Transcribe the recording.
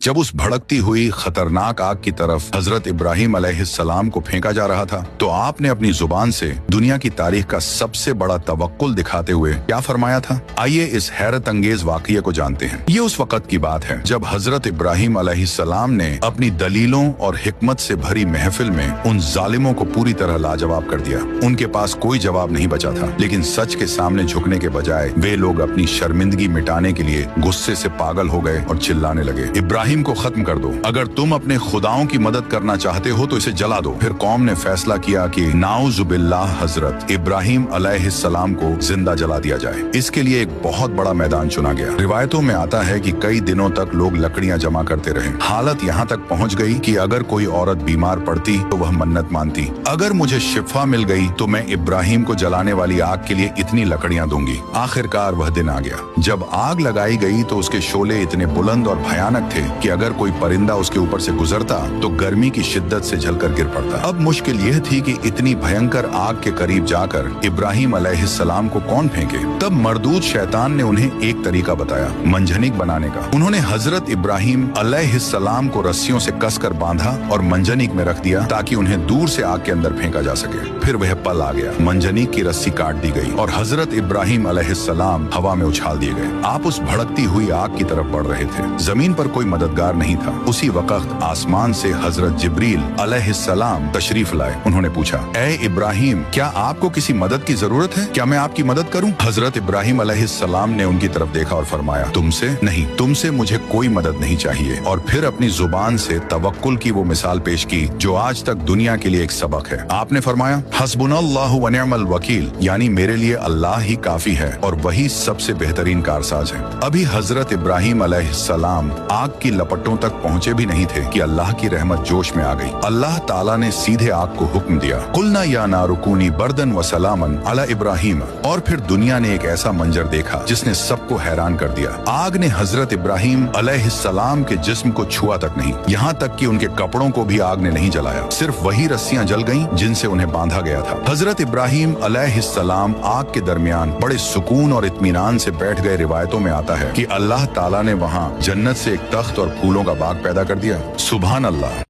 जब उस भड़कती हुई खतरनाक आग की तरफ हजरत इब्राहिम अलैहिस्सलाम को फेंका जा रहा था तो आपने अपनी जुबान से दुनिया की तारीख का सबसे बड़ा तवक्कुल दिखाते हुए क्या फरमाया था। आइए इस हैरत अंगेज वाकये को जानते हैं। ये उस वक्त की बात है जब हजरत इब्राहिम अलैहिस्सलाम ने अपनी दलीलों और हिकमत से भरी महफिल में उन जालिमों को पूरी तरह लाजवाब कर दिया। उनके पास कोई जवाब नहीं बचा था, लेकिन सच के सामने झुकने के बजाय वे लोग अपनी शर्मिंदगी मिटाने के लिए गुस्से से पागल हो गए और चिल्लाने लगे, इब्राहिम को खत्म कर दो। अगर तुम अपने खुदाओं की मदद करना चाहते हो तो इसे जला दो। फिर कौम ने फैसला किया कि नाउजुबिल्लाह हजरत इब्राहिम अलैहिस्सलाम को जिंदा जला दिया जाए। इसके लिए एक बहुत बड़ा मैदान चुना गया। रिवायतों में आता है कि कई दिनों तक लोग लकड़ियां जमा करते रहे। हालत यहाँ तक पहुँच गई कि अगर कोई औरत बीमार पड़ती तो वह मन्नत मानती, अगर मुझे शिफा मिल गई तो मैं इब्राहिम को जलाने वाली आग के लिए इतनी लकड़ियां दूंगी। आखिरकार वह दिन आ गया जब आग लगाई गई तो उसके शोले इतने बुलंद और भयानक थे कि अगर कोई परिंदा उसके ऊपर से गुजरता तो गर्मी की शिद्दत से जलकर गिर पड़ता। अब मुश्किल यह थी कि इतनी भयंकर आग के करीब जाकर इब्राहिम अलैहिस्सलाम को कौन फेंके। तब मरदूद शैतान ने उन्हें एक तरीका बताया, मंजनिक बनाने का। उन्होंने हजरत इब्राहिम अलैहिस्सलाम को रस्सियों से कसकर बांधा और मंजनिक में रख दिया ताकि उन्हें दूर से आग के अंदर फेंका जा सके। फिर वह पल आ गया, मंजनिक की रस्सी काट दी गई और हजरत इब्राहिम अलैहिस्सलाम हवा में उछाल दिए गए। आप उस भड़कती हुई आग की तरफ बढ़ रहे थे। जमीन पर कोई मददगार नहीं था। उसी वक्त आसमान से हजरत जिब्रील अलैहिस्सलाम तशरीफ लाए। उन्होंने पूछा, ए इब्राहिम, क्या आपको किसी मदद की जरूरत है? क्या मैं आपकी मदद करूं? हजरत इब्राहिम अलैहिस्सलाम ने उनकी तरफ देखा और फरमाया, तुमसे नहीं, तुमसे मुझे कोई मदद नहीं चाहिए। और फिर अपनी जुबान से तवक्कुल की वो मिसाल पेश की जो आज तक दुनिया के लिए एक सबक है। आपने फरमाया, हस्बुनल्लाहु व निअमल वकील, यानी मेरे लिए अल्लाह ही काफी है और वही सबसे बेहतरीन कारसाज है। अभी हजरत इब्राहिम अलैहिस्सलाम आग की लपटों तक पहुँचे भी नहीं थे कि अल्लाह की रहमत जोश में आ गई। अल्लाह ताला ने सीधे आग को हुक्म दिया, कुलना या नारुकूनी बर्दन व सलामन अला इब्राहिम। और फिर दुनिया ने एक ऐसा मंजर देखा जिसने सबको हैरान कर दिया। आग ने हजरत इब्राहिम अलैहिस्सलाम के जिस्म को छुआ तक नहीं, यहाँ तक कि उनके कपड़ों को भी आग ने नहीं जलाया। सिर्फ वही रस्सियां जल गईं जिनसे उन्हें बांधा गया था। हजरत इब्राहिम अलैहिस्सलाम आग के दरमियान बड़े सुकून और इत्मीनान से बैठ गए। रिवायतों में आता है कि अल्लाह ताला ने वहाँ जन्नत से एक तख्त और फूलों का बाग पैदा कर दिया। सुभान अल्लाह।